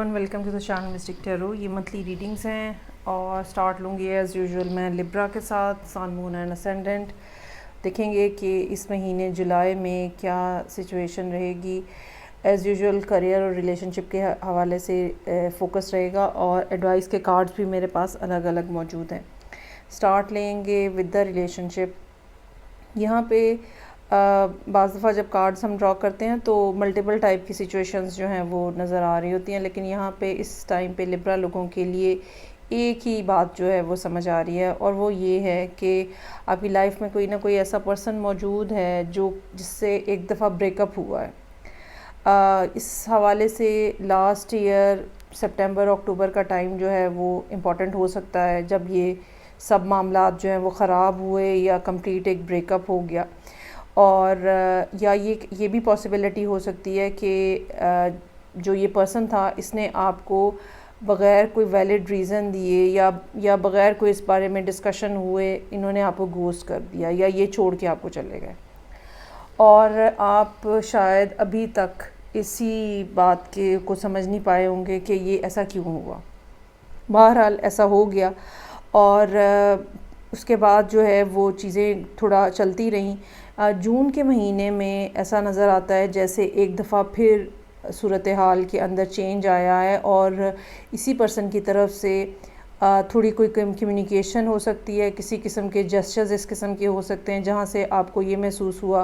Everyone, welcome to the channel Mystic Tarot. ये monthly readings हैं और स्टार्ट लूँगी एज़ यूजुअल मैं लिब्रा के साथ, सन, मून एंड असेंडेंट। देखेंगे कि इस महीने जुलाई में क्या सिचुएशन रहेगी। एज़ यूजुअल करियर और रिलेशनशिप के हवाले से फोकस रहेगा और एडवाइस के कार्ड्स भी मेरे पास अलग अलग मौजूद हैं। स्टार्ट लेंगे विद द रिलेशनशिप। यहाँ पे बाज़ दफ़ा जब कार्ड्स हम ड्रॉ करते हैं तो मल्टीपल टाइप की सिचुएशंस जो हैं वो नज़र आ रही होती हैं, लेकिन यहाँ पे इस टाइम पे लिब्रा लोगों के लिए एक ही बात जो है वो समझ आ रही है और वो ये है कि आपकी लाइफ में कोई ना कोई ऐसा पर्सन मौजूद है जो जिससे एक दफ़ा ब्रेकअप हुआ है। इस हवाले से लास्ट ईयर सितंबर अक्टूबर का टाइम जो है वो इम्पॉर्टेंट हो सकता है, जब ये सब मामलात जो हैं वो ख़राब हुए या कंप्लीट एक ब्रेकअप हो गया। और या ये भी पॉसिबिलिटी हो सकती है कि जो ये पर्सन था इसने आपको बग़ैर कोई वैलिड रीज़न दिए या बग़ैर कोई इस बारे में डिस्कशन हुए इन्होंने आपको घोस्ट कर दिया या ये छोड़ के आपको चले गए और आप शायद अभी तक इसी बात के को समझ नहीं पाए होंगे कि ये ऐसा क्यों हुआ। बहरहाल ऐसा हो गया और उसके बाद जो है वो चीज़ें थोड़ा चलती रहीं। जून के महीने में ऐसा नज़र आता है जैसे एक दफ़ा फिर सूरत हाल के अंदर चेंज आया है और इसी पर्सन की तरफ से थोड़ी कोई कम्युनिकेशन हो सकती है, किसी किस्म के जेस्चर्स इस किस्म के हो सकते हैं जहाँ से आपको ये महसूस हुआ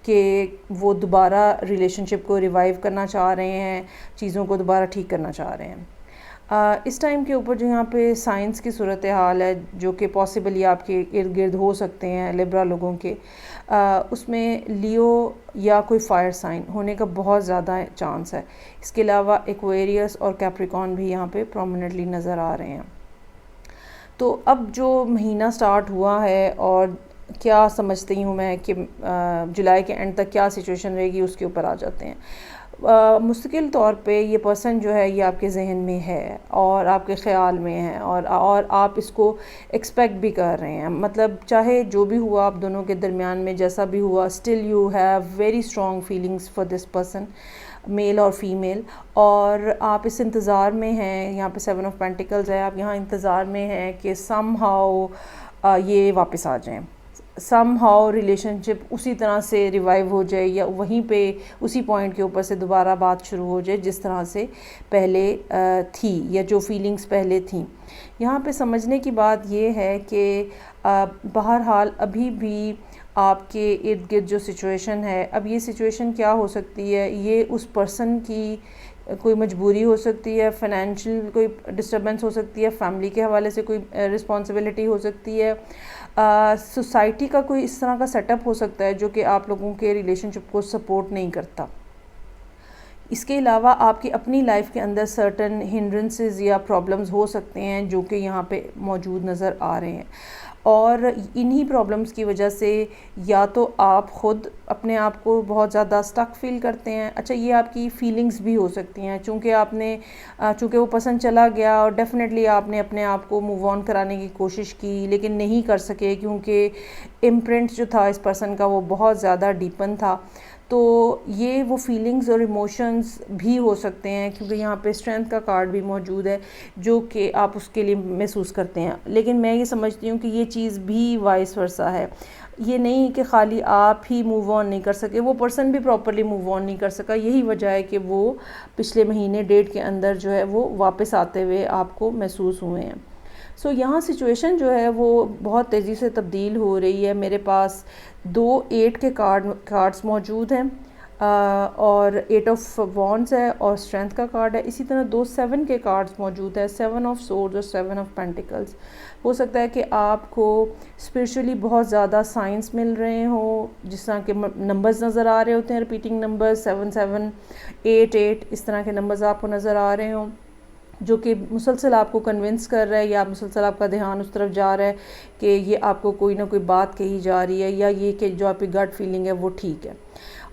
कि वो दोबारा रिलेशनशिप को रिवाइव करना चाह रहे हैं, चीज़ों को दोबारा ठीक करना चाह रहे हैं। इस टाइम के ऊपर जो यहाँ पे साइंस की सूरत हाल है जो कि पॉसिबली आपके इर्द गिर्द हो सकते हैं लिब्रा लोगों के, उसमें लियो या कोई फायर साइन होने का बहुत ज़्यादा चांस है। इसके अलावा एक्वेरियस और कैप्रिकॉन भी यहाँ पे प्रोमिनेंटली नज़र आ रहे हैं। तो अब जो महीना स्टार्ट हुआ है और क्या समझती हूँ मैं कि जुलाई के एंड तक क्या सिचुएशन रहेगी उसके ऊपर आ जाते हैं। मुस्तकिल तौर पे ये पर्सन जो है ये आपके जहन में है और आपके ख़्याल में है और आप इसको एक्सपेक्ट भी कर रहे हैं। मतलब चाहे जो भी हुआ आप दोनों के दरमियान में, जैसा भी हुआ, still you have very strong feelings for this person, male और फीमेल, और आप इस इंतज़ार में हैं। यहाँ पे 7 ऑफ पेंटिकल्स है, आप यहाँ इंतज़ार में हैं कि सम हाउ ये वापस आ जाएं, सम हाउ रिलेशनशिप उसी तरह से रिवाइव हो जाए या वहीं पे उसी पॉइंट के ऊपर से दोबारा बात शुरू हो जाए जिस तरह से पहले थी या जो फीलिंग्स पहले थी। यहाँ पे समझने की बात ये है कि बहरहाल अभी भी आपके इर्द गिर्द जो सिचुएशन है, अब ये सिचुएशन क्या हो सकती है, ये उस पर्सन की कोई मजबूरी हो सकती है, फाइनेंशियल कोई डिस्टर्बेंस हो सकती है, फैमिली के हवाले से कोई रिस्पॉन्सिबिलिटी हो सकती है, सोसाइटी का कोई इस तरह का सेटअप हो सकता है जो कि आप लोगों के रिलेशनशिप को सपोर्ट नहीं करता। इसके अलावा आपकी अपनी लाइफ के अंदर सर्टन हिंड्रेंसेस या प्रॉब्लम्स हो सकते हैं जो कि यहाँ पे मौजूद नज़र आ रहे हैं और इन्हीं प्रॉब्लम्स की वजह से या तो आप ख़ुद अपने आप को बहुत ज़्यादा स्टक फील करते हैं। अच्छा, ये आपकी फीलिंग्स भी हो सकती हैं चूँकि वो पसंद चला गया और डेफिनेटली आपने अपने आप को मूव ऑन कराने की कोशिश की लेकिन नहीं कर सके क्योंकि इम्प्रिंट जो था इस पर्सन का वो बहुत ज़्यादा डीपन था। तो ये वो फीलिंग्स और इमोशंस भी हो सकते हैं क्योंकि यहाँ पे स्ट्रेंथ का कार्ड भी मौजूद है जो कि आप उसके लिए महसूस करते हैं। लेकिन मैं ये समझती हूँ कि ये चीज़ भी वाइस वर्सा है। ये नहीं कि खाली आप ही मूव ऑन नहीं कर सके, वो पर्सन भी प्रॉपरली मूव ऑन नहीं कर सका। यही वजह है कि वो पिछले महीने डेट के अंदर जो है वो वापस आते हुए आपको महसूस हुए हैं। सो यहाँ सिचुएशन जो है वो बहुत तेज़ी से तब्दील हो रही है। मेरे पास 2 8 के कार्ड्स मौजूद हैं और 8 ऑफ वॉन्ड्स है और स्ट्रेंथ का कार्ड है। इसी तरह 2 7 के कार्ड्स मौजूद है, 7 ऑफ सोर्ड्स और 7 ऑफ पेंटिकल्स। हो सकता है कि आपको स्पिरिचुअली बहुत ज़्यादा साइंस मिल रहे हो, जिस तरह के नंबर्स नज़र आ रहे होते हैं, रिपीटिंग नंबर्स 7 7 8 8 इस तरह के नंबर्स आपको नज़र आ रहे हों जो कि मुसलसल आपको कन्विंस कर रहा है या मुसलसल आपका ध्यान उस तरफ जा रहा है कि ये आपको कोई ना कोई बात कही जा रही है या ये कि जो आपकी गट फीलिंग है वो ठीक है।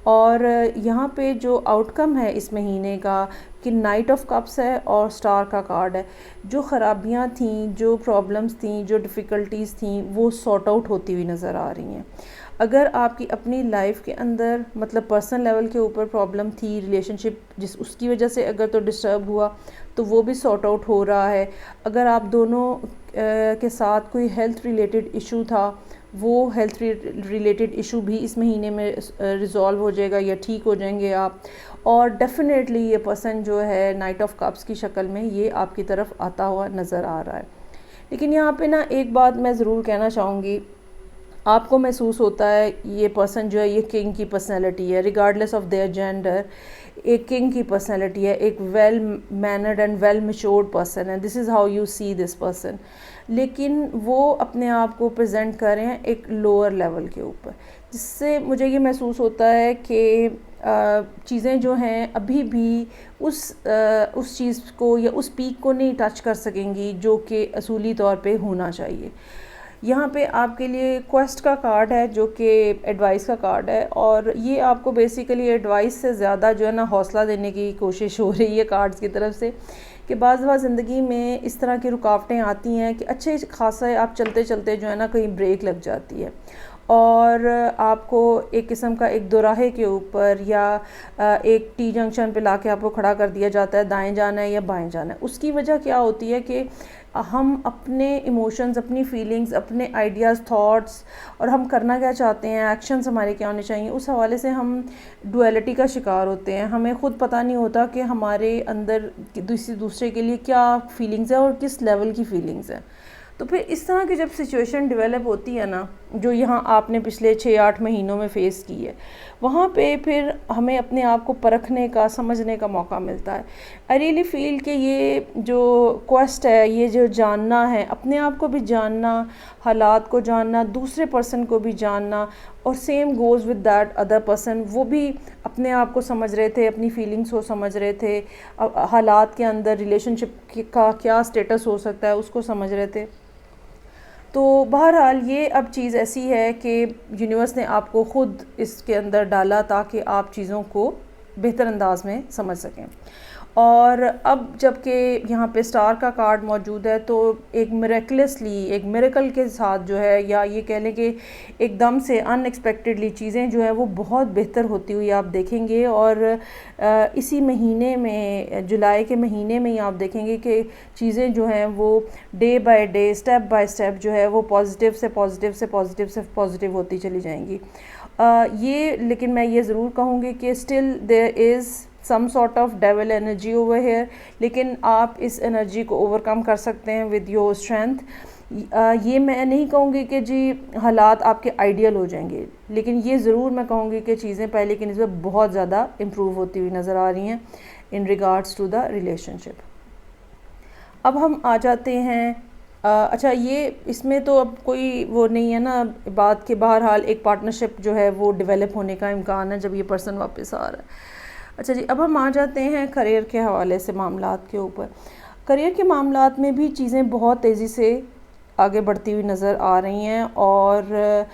और यहाँ पे जो आउटकम है इस महीने का कि नाइट ऑफ कप्स है और स्टार का कार्ड है। जो ख़राबियाँ थीं, जो प्रॉब्लम्स थीं, जो डिफ़िकल्टीज़ थीं वो सॉर्ट आउट होती हुई नज़र आ रही हैं। अगर आपकी अपनी लाइफ के अंदर मतलब पर्सनल लेवल के ऊपर प्रॉब्लम थी, रिलेशनशिप जिस उसकी वजह से अगर तो डिस्टर्ब हुआ तो वो भी सॉर्ट आउट हो रहा है। अगर आप दोनों के साथ कोई हेल्थ रिलेटेड इशू था, वो हेल्थ रिलेटेड इशू भी इस महीने में रिज़ॉल्व हो जाएगा या ठीक हो जाएंगे आप। और डेफ़िनेटली ये पर्सन जो है नाइट ऑफ कप्स की शक्ल में ये आपकी तरफ आता हुआ नज़र आ रहा है। लेकिन यहाँ पे ना एक बात मैं ज़रूर कहना चाहूँगी, आपको महसूस होता है ये पर्सन जो है ये किंग की पर्सनैलिटी है, रिगार्डलेस ऑफ देयर जेंडर, एक किंग की पर्सनैलिटी है, एक well mannered and well matured person है, this is how you see this person. लेकिन वो अपने आप को प्रेजेंट कर रहे हैं एक लोअर लेवल के ऊपर, जिससे मुझे ये महसूस होता है कि चीज़ें जो हैं अभी भी उस चीज़ को या उस पीक को नहीं टच कर सकेंगी जो कि असूली तौर पे होना चाहिए। यहाँ पे आपके लिए क्वेस्ट का कार्ड है जो कि एडवाइस का कार्ड है, और ये आपको बेसिकली एडवाइस से ज़्यादा जो है ना हौसला देने की कोशिश हो रही है कार्ड्स की तरफ से, कि बाज़ ज़िंदगी में इस तरह की रुकावटें आती हैं कि अच्छे खासा आप चलते चलते जो है ना कहीं ब्रेक लग जाती है और आपको एक किस्म का एक दोराहे के ऊपर या एक टी जंक्शन पे लाके आपको खड़ा कर दिया जाता है, दाएं जाना है या बाएं जाना है। उसकी वजह क्या होती है कि हम अपने इमोशंस, अपनी फीलिंग्स, अपने आइडियाज़, थॉट्स और हम करना क्या चाहते हैं, एक्शंस हमारे क्या होने चाहिए, उस हवाले से हम डुअलिटी का शिकार होते हैं। हमें ख़ुद पता नहीं होता कि हमारे अंदर दूसरे के लिए क्या फीलिंग्स है और किस लेवल की फीलिंग्स हैं। तो फिर इस तरह की जब सिचुएशन डेवलप होती है ना, जो यहाँ आपने पिछले 6-8 महीनों में फ़ेस की है, वहाँ पे फिर हमें अपने आप को परखने का, समझने का मौका मिलता है। आई रियली फील कि ये जो क्वेस्ट है, ये जो जानना है, अपने आप को भी जानना, हालात को जानना, दूसरे पर्सन को भी जानना, और same goes with that other person, वो भी अपने आप को समझ रहे थे, अपनी फीलिंग्स को समझ रहे थे, हालात के अंदर रिलेशनशिप का क्या स्टेटस हो सकता है उसको समझ रहे थे। तो बहरहाल ये अब चीज़ ऐसी है कि यूनिवर्स ने आपको ख़ुद इसके अंदर डाला ताकि आप चीज़ों को बेहतर अंदाज में समझ सकें। और अब जबकि यहाँ पे स्टार का कार्ड मौजूद है, तो एक मिरेकलसली, एक मिरेकल के साथ जो है, या ये कह लें कि एकदम से अनएक्सपेक्टेडली चीज़ें जो है वो बहुत बेहतर होती हुई आप देखेंगे। और इसी महीने में, जुलाई के महीने में ही आप देखेंगे कि चीज़ें जो हैं वो day by day, step by step जो है वो पॉजिटिव से पॉजिटिव से पॉजिटिव से पॉजिटिव होती चली जाएंगी। लेकिन मैं ये ज़रूर कहूँगी कि still there is some sort of devil energy over here, लेकिन आप इस एनर्जी को ओवरकम कर सकते हैं विद योर स्ट्रेंथ। ये मैं नहीं कहूँगी कि जी हालात आपके आइडियल हो जाएंगे, लेकिन ये ज़रूर मैं कहूँगी कि चीज़ें पहले की निस्बत बहुत ज़्यादा इम्प्रूव होती हुई नज़र आ रही हैं in regards to the relationship. अब हम आ जाते हैं अच्छा, ये इसमें तो अब कोई वो नहीं है ना बात के, बहरहाल एक पार्टनरशिप जो है वो डेवलप होने का इम्कान है जब ये पर्सन वापस आ रहा है। अच्छा जी, अब हम आ जाते हैं करियर के हवाले से मामलात के ऊपर। करियर के मामलात में भी चीज़ें बहुत तेज़ी से आगे बढ़ती हुई नज़र आ रही हैं, और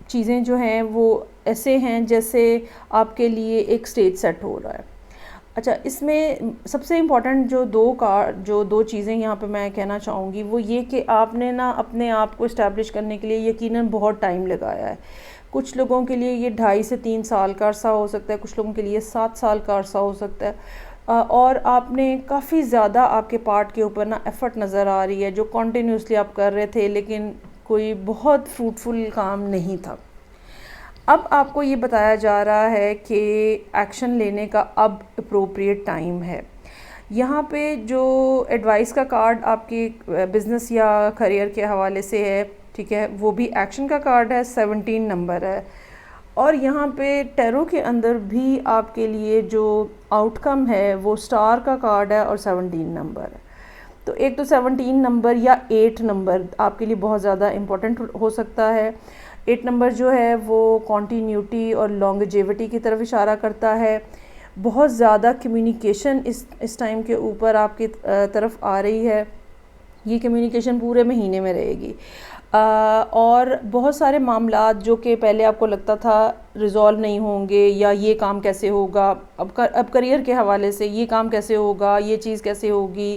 चीज़ें जो हैं वो ऐसे हैं जैसे आपके लिए एक स्टेज सेट हो रहा है। अच्छा, इसमें सबसे इम्पॉर्टेंट जो दो चीज़ें यहाँ पे मैं कहना चाहूँगी वो ये कि आपने ना अपने आप को इस्टेब्लिश करने के लिए यकीनन बहुत टाइम लगाया है। कुछ लोगों के लिए ये 2.5 से 3 साल का अरसा हो सकता है, कुछ लोगों के लिए 7 साल का अरसा हो सकता है, और आपने काफ़ी ज़्यादा आपके पार्ट के ऊपर ना एफ़र्ट नज़र आ रही है जो कंटिन्यूसली आप कर रहे थे, लेकिन कोई बहुत फ्रूटफुल काम नहीं था। अब आपको ये बताया जा रहा है कि एक्शन लेने का अब अप्रोप्रिएट टाइम है। यहाँ पे जो एडवाइस का कार्ड आपके बिज़नेस या करियर के हवाले से है, ठीक है, वो भी एक्शन का कार्ड है, 17 नंबर है, और यहाँ पे टैरो के अंदर भी आपके लिए जो आउटकम है वो स्टार का कार्ड है और 17 नंबर है। तो एक तो 17 नंबर या 8 नंबर आपके लिए बहुत ज़्यादा इम्पोर्टेंट हो सकता है। 8 नंबर जो है वो कॉन्टीन्यूटी और लॉन्गेविटी की तरफ इशारा करता है। बहुत ज़्यादा कम्युनिकेशन इस टाइम के ऊपर आपकी तरफ आ रही है। ये कम्युनिकेशन पूरे महीने में रहेगी। और बहुत सारे मामलात जो कि पहले आपको लगता था रिज़ॉल्व नहीं होंगे, या ये काम कैसे होगा, अब करियर के हवाले से ये काम कैसे होगा, ये चीज़ कैसे होगी,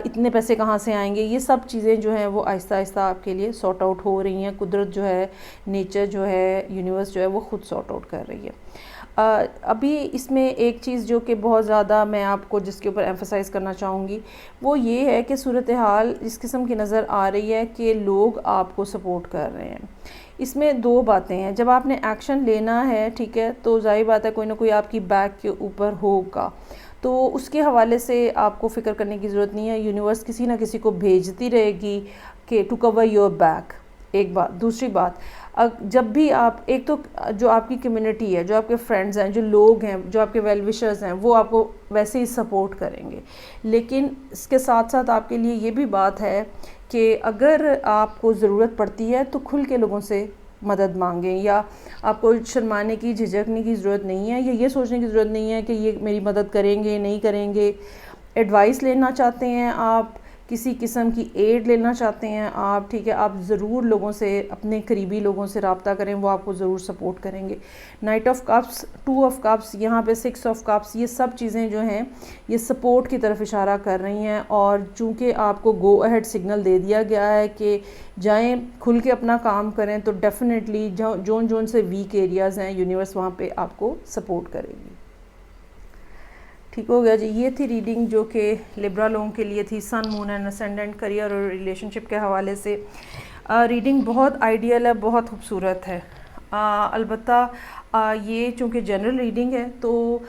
इतने पैसे कहाँ से आएंगे, ये सब चीज़ें जो हैं वो आहिस्ता आहिस्ता आपके लिए सॉर्ट आउट हो रही हैं। कुदरत जो है, नेचर जो है, यूनिवर्स जो है वो ख़ुद सॉर्ट आउट कर रही है। अभी इसमें एक चीज़ जो कि बहुत ज़्यादा मैं आपको जिसके ऊपर एम्फसाइज़ करना चाहूँगी वो ये है कि सूरत हाल इस किस्म की नज़र आ रही है कि लोग आपको सपोर्ट कर रहे हैं। इसमें दो बातें हैं, जब आपने एक्शन लेना है, ठीक है, तो ज़ाहिर बात है कोई ना कोई आपकी बैक के ऊपर होगा, तो उसके हवाले से आपको फ़िक्र करने की ज़रूरत नहीं है। यूनिवर्स किसी ना किसी को भेजती रहेगी कि टू कवर योर बैक, एक बात। दूसरी बात, जब भी आप, एक तो जो आपकी कम्युनिटी है, जो आपके फ्रेंड्स हैं, जो लोग हैं, जो आपके वेल विशर्स हैं, वो आपको वैसे ही सपोर्ट करेंगे, लेकिन इसके साथ साथ आपके लिए ये भी बात है कि अगर आपको ज़रूरत पड़ती है तो खुल के लोगों से मदद मांगें, या आपको शर्माने की, झिझकने की ज़रूरत नहीं है, या ये सोचने की ज़रूरत नहीं है कि ये मेरी मदद करेंगे नहीं करेंगे। एडवाइस लेना चाहते हैं आप, किसी किस्म की एड लेना चाहते हैं आप, ठीक है, आप ज़रूर लोगों से, अपने करीबी लोगों से रब्ता करें, वो आपको ज़रूर सपोर्ट करेंगे। Night of cups, two of cups, यहाँ पे सिक्स ऑफ कप्स, ये सब चीज़ें जो हैं ये सपोर्ट की तरफ इशारा कर रही हैं। और चूँकि आपको गो अहेड सिग्नल दे दिया गया है कि जाएं, खुल के अपना काम करें, तो डेफ़िनेटली जोन जोन से वीक एरियाज़ हैं, यूनिवर्स वहाँ पे आपको सपोर्ट करेगी। ठीक हो गया जी। ये थी रीडिंग जो कि लिब्रा लोगों के लिए थी, सन, मून एंड असेंडेंट, करियर और रिलेशनशिप के हवाले से। रीडिंग बहुत आइडियल है, बहुत खूबसूरत है। अलबत्ता ये चूँकि जनरल रीडिंग है, तो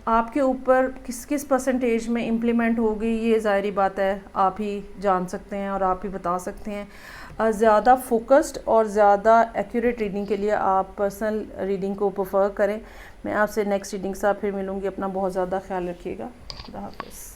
आपके ऊपर किस किस परसेंटेज में इम्प्लीमेंट होगी ये ज़ाहिरी बात है, आप ही जान सकते हैं और आप ही बता सकते हैं। ज़्यादा फोकस्ड और ज़्यादा एक्यूरेट रीडिंग के लिए आप पर्सनल रीडिंग को प्रेफर करें। मैं आपसे नेक्स्ट रीडिंग के साथ फिर मिलूँगी। अपना बहुत ज़्यादा ख्याल रखिएगा। खुदा हाफ़िज़।